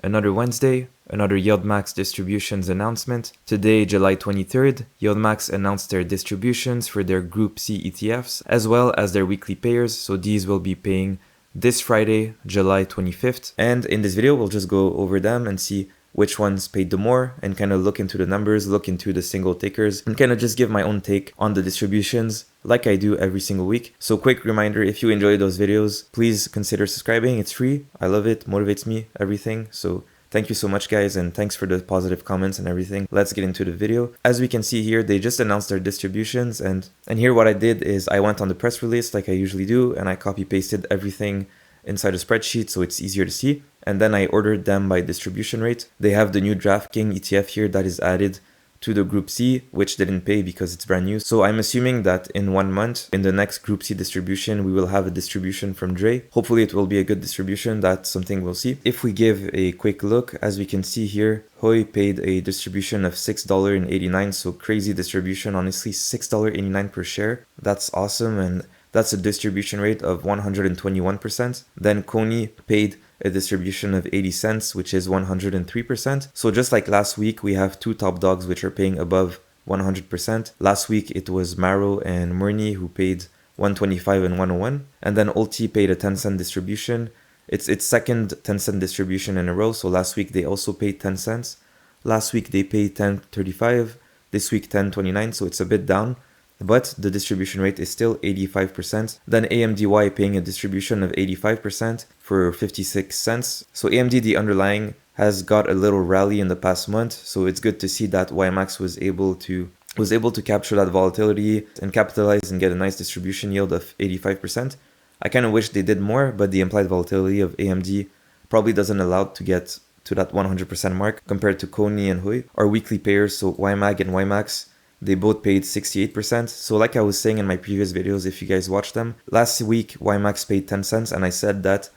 Another Wednesday, another YieldMax distributions announcement. Today, July 23rd, YieldMax announced their distributions for their Group C ETFs, as well as their weekly payers, so these will be paying this Friday, July 25th. And in this video, we'll just go over them and see which ones paid the more and kind of look into the numbers, look into the single tickers, and kind of just give my own take on the distributions like I do every single week. So quick reminder, if you enjoy those videos, please consider subscribing. It's free. I love it, motivates me, everything. So thank you so much, guys, and thanks for the positive comments and everything. Let's get into the video. As we can see here, they just announced their distributions, and here what I did is I went on the press release like I usually do, and I copy pasted everything inside a spreadsheet so it's easier to see. And then I ordered them by distribution rate. They have the new DraftKings ETF here that is added to the Group C, which didn't pay because it's brand new. So I'm assuming that in 1 month, in the next Group C distribution, we will have a distribution from Dre. Hopefully it will be a good distribution. That's something we'll see. If we give a quick look, as we can see here, HOOY paid a distribution of $6.89. So crazy distribution, honestly, $6.89 per share. That's awesome. And that's a distribution rate of 121%. Then CONY paid a distribution of 80 cents, which is 103%. So just like last week, we have two top dogs which are paying above 100%. Last week, it was Maro and Murni who paid 125 and 101. And then ULTY paid a 10-cent distribution. It's its second 10-cent distribution in a row. So last week, they also paid 10 cents. Last week, they paid 10.35. This week, 10.29. So it's a bit down, but the distribution rate is still 85%. Then AMDY paying a distribution of 85% for 56 cents. So AMD, the underlying, has got a little rally in the past month. So it's good to see that YMAX was able to capture that volatility and capitalize and get a nice distribution yield of 85%. I kind of wish they did more, but the implied volatility of AMD probably doesn't allow to get to that 100% mark compared to CONY and HOOY. Our weekly pairs, so YMAG and YMAX, they both paid 68%. So like I was saying in my previous videos, if you guys watched them, last week YMAX paid 10 cents, and I said that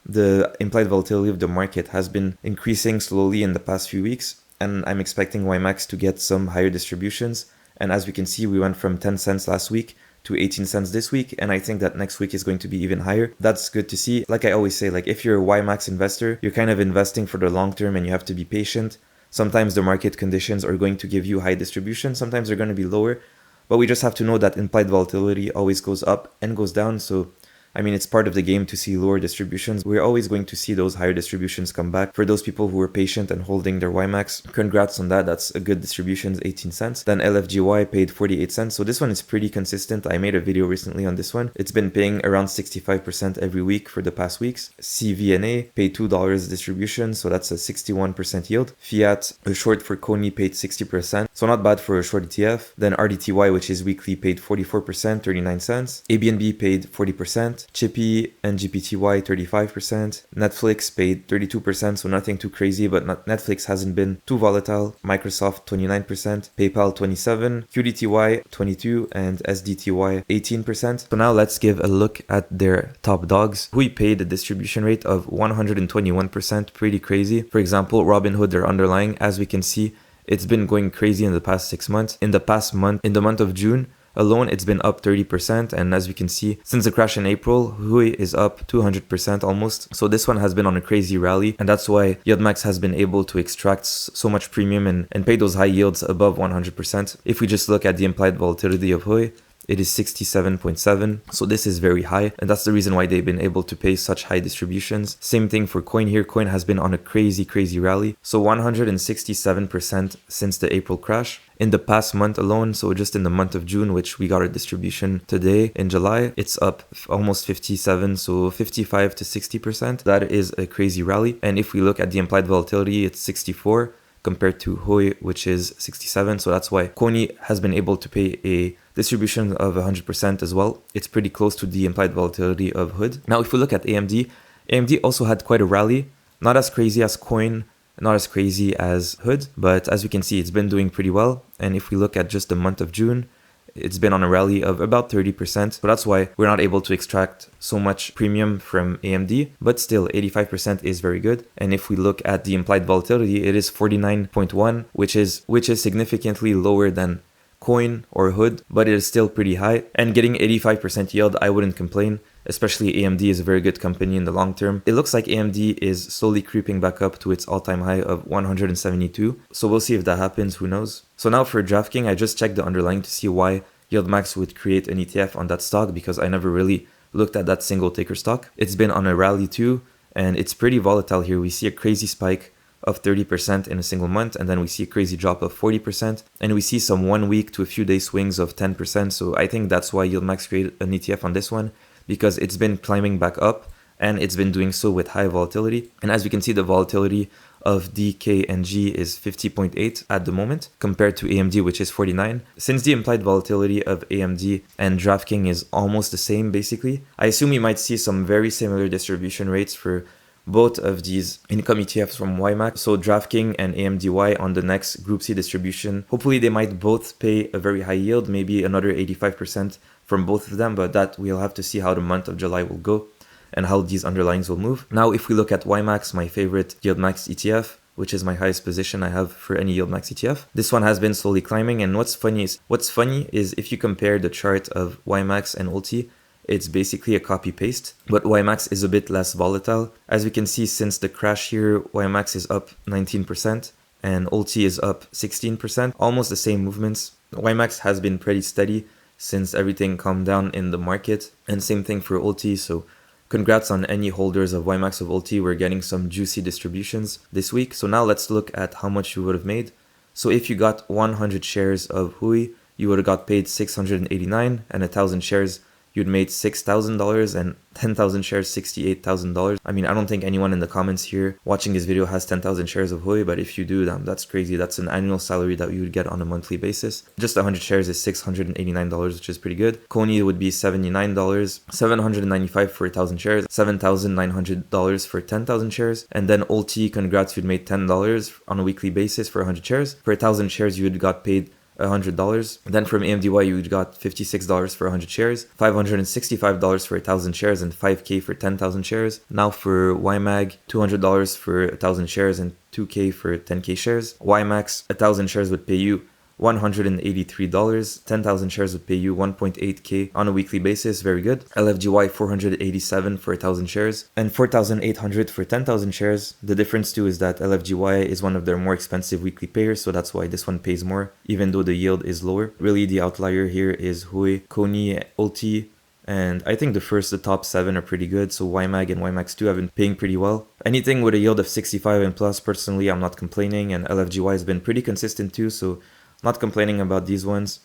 the implied volatility of the market has been increasing slowly in the past few weeks, and I'm expecting YMAX to get some higher distributions. And as we can see, we went from 10 cents last week to 18 cents this week, and I think that next week is going to be even higher. That's good to see. Like I always say, like if you're a YMAX investor, you're kind of investing for the long term and you have to be patient. Sometimes the market conditions are going to give you high distribution. Sometimes they're going to be lower, but we just have to know that implied volatility always goes up and goes down. So, I mean, it's part of the game to see lower distributions. We're always going to see those higher distributions come back. For those people who are patient and holding their YMAX, congrats on that. That's a good distribution, 18 cents. Then LFGY paid 48 cents. So this one is pretty consistent. I made a video recently on this one. It's been paying around 65% every week for the past weeks. CVNA paid $2 distribution. So that's a 61% yield. Fiat, a short for CONY, paid 60%. So not bad for a short ETF. Then RDTY, which is weekly, paid 44%, 39 cents. ABNB paid 40%. Chippy and GPTY 35%. Netflix paid 32%, so nothing too crazy, but Netflix hasn't been too volatile. Microsoft 29%, PayPal 27%, QDTY 22%, and SDTY 18%. So now let's give a look at their top dogs. We paid a distribution rate of 121%, pretty crazy. For example, Robinhood, their underlying, as we can see, it's been going crazy in the past 6 months. In the month of June alone, it's been up 30%, and as we can see, since the crash in April, HOOY is up 200% almost. So this one has been on a crazy rally, and that's why YieldMax has been able to extract so much premium and pay those high yields above 100%. If we just look at the implied volatility of HOOY, it is 67.7, so this is very high, and that's the reason why they've been able to pay such high distributions. Same thing for Coin here. Coin has been on a crazy rally, so 167% since the April crash. In the past month alone, so just in the month of June, which we got a distribution today in July, it's up almost 57, so 55 to 60%. That is a crazy rally. And if we look at the implied volatility, it's 64 compared to HOOY, which is 67. So that's why CONY has been able to pay a distribution of 100% as well. It's pretty close to the implied volatility of HOOD. Now, if we look at AMD, AMD also had quite a rally, not as crazy as Coin, not as crazy as HOOD, but as we can see, it's been doing pretty well. And if we look at just the month of June, it's been on a rally of about 30%. So that's why we're not able to extract so much premium from AMD, but still 85% is very good. And if we look at the implied volatility, it is 49.1, which is significantly lower than Coin or HOOD, but it is still pretty high. And getting 85% yield, I wouldn't complain, especially AMD is a very good company in the long term. It looks like AMD is slowly creeping back up to its all-time high of 172. So we'll see if that happens, who knows. So now for DraftKings, I just checked the underlying to see why YieldMax would create an ETF on that stock, because I never really looked at that single ticker stock. It's been on a rally too, and it's pretty volatile here. We see a crazy spike of 30% in a single month, and then we see a crazy drop of 40%, and we see some 1 week to a few day swings of 10%. So I think that's why YieldMax created an ETF on this one, because it's been climbing back up and it's been doing so with high volatility. And as we can see, the volatility of DKNG is 50.8 at the moment compared to AMD, which is 49. Since the implied volatility of AMD and DraftKings is almost the same basically, I assume we might see some very similar distribution rates for both of these income ETFs from YMAX. So DraftKings and AMDY on the next Group C distribution. Hopefully they might both pay a very high yield, maybe another 85% from both of them, but that we'll have to see how the month of July will go and how these underlyings will move. Now, if we look at YMAX, my favorite YieldMax ETF, which is my highest position I have for any YieldMax ETF, this one has been slowly climbing. And what's funny is if you compare the chart of YMAX and ULTY, it's basically a copy paste, but YMAX is a bit less volatile. As we can see, since the crash here, YMAX is up 19% and ULTY is up 16%, almost the same movements. YMAX has been pretty steady since everything calmed down in the market, and same thing for ULTY. So congrats on any holders of YMAX of ULTY. We're getting some juicy distributions this week. So now let's look at how much you would have made. So if you got 100 shares of HOOY, you would have got paid $689, and 1,000 shares, you'd made $6,000, and 10,000 shares, $68,000. I mean, I don't think anyone in the comments here watching this video has 10,000 shares of HOOY, but if you do, that's crazy. That's an annual salary that you would get on a monthly basis. Just 100 shares is $689, which is pretty good. CONY would be $79, $795 for 1,000 shares, $7,900 for 10,000 shares. And then ULTY, congrats, you'd made $10 on a weekly basis for 100 shares. For 1,000 shares, you would got paid $100. Then from AMDY, you got $56 for 100 shares, $565 for 1,000 shares, and $5K for 10,000 shares. Now for YMAG, $200 for 1,000 shares and $2K for 10K shares. YMAX, 1,000 shares would pay you $183, 10,000 shares would pay you 1.8K on a weekly basis. Very good. LFGY, 487 for 1,000 shares and 4,800 for 10,000 shares. The difference too is that LFGY is one of their more expensive weekly payers, so that's why this one pays more, even though the yield is lower. Really, the outlier here is HOOY, CONY, ULTY, and I think the top 7 are pretty good. So YMAG and YMAX2 have been paying pretty well. Anything with a yield of 65 and plus, personally, I'm not complaining, and LFGY has been pretty consistent too, so not complaining about these ones.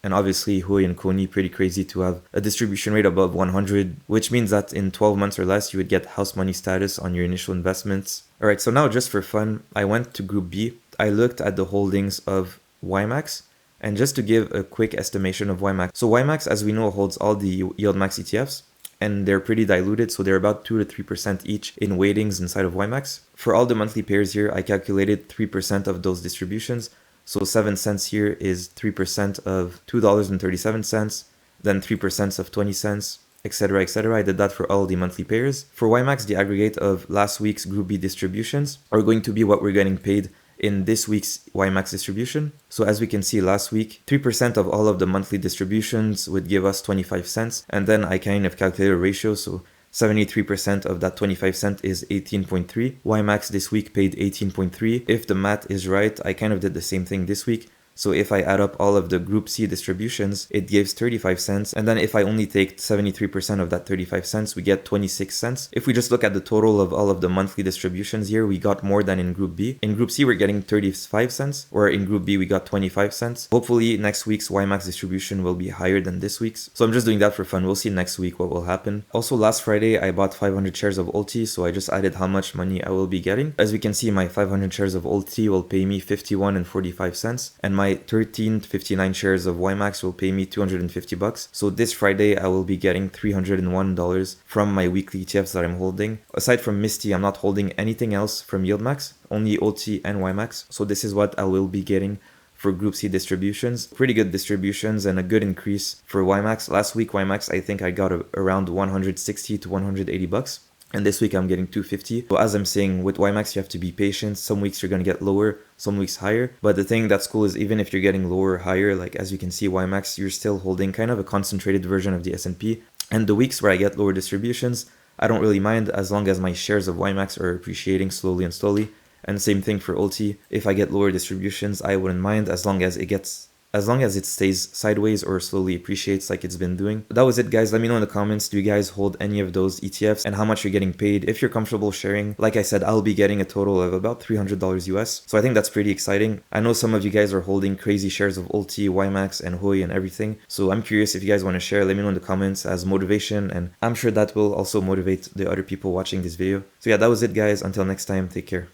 And obviously HOOY and CONY, pretty crazy to have a distribution rate above 100, which means that in 12 months or less, you would get house money status on your initial investments. All right, so now just for fun, I went to Group B. I looked at the holdings of YMAX, and just to give a quick estimation of YMAX. So YMAX, as we know, holds all the YieldMax ETFs, and they're pretty diluted, so they're about 2 to 3% each in weightings inside of YMAX. For all the monthly pairs here, I calculated 3% of those distributions. So 7 cents here is 3% of $2.37, then 3% of 20 cents, etc., etc. I did that for all the monthly pairs. For YMAX, the aggregate of last week's Group B distributions are going to be what we're getting paid in this week's YMAX distribution. So as we can see last week, 3% of all of the monthly distributions would give us 25 cents. And then I kind of calculated a ratio. So 73% of that 25 cent is 18.3. YMAX this week paid 18.3. If the math is right, I kind of did the same thing this week. So if I add up all of the Group C distributions, it gives 35 cents. And then if I only take 73% of that 35 cents, we get 26 cents. If we just look at the total of all of the monthly distributions here, we got more than in Group B. In Group C, we're getting 35 cents, or in Group B, we got 25 cents. Hopefully next week's YMAX distribution will be higher than this week's. So I'm just doing that for fun. We'll see next week what will happen. Also, last Friday, I bought 500 shares of ULTY, so I just added how much money I will be getting. As we can see, my 500 shares of ULTY will pay me 51 and 45 cents, and my 1359 shares of YMAX will pay me $250. So this Friday, I will be getting $301 from my weekly ETFs that I'm holding. Aside from Misty, I'm not holding anything else from YieldMax, only ULTY and YMAX. So this is what I will be getting for Group C distributions. Pretty good distributions and a good increase for YMAX. Last week, YMAX, I think I got around 160 to 180 bucks. And this week I'm getting 250. So as I'm saying, with YMAX, you have to be patient. Some weeks you're going to get lower, some weeks higher. But the thing that's cool is even if you're getting lower or higher, like as you can see, YMAX, you're still holding kind of a concentrated version of the S&P. And the weeks where I get lower distributions, I don't really mind as long as my shares of YMAX are appreciating slowly and slowly. And same thing for ULTY. If I get lower distributions, I wouldn't mind as long as it stays sideways or slowly appreciates like it's been doing. But that was it, guys. Let me know in the comments, do you guys hold any of those ETFs and how much you're getting paid? If you're comfortable sharing, like I said, I'll be getting a total of about $300 US. So I think that's pretty exciting. I know some of you guys are holding crazy shares of ULTY, YMAX, and HOOY and everything. So I'm curious if you guys want to share. Let me know in the comments as motivation, and I'm sure that will also motivate the other people watching this video. So yeah, that was it, guys. Until next time, take care.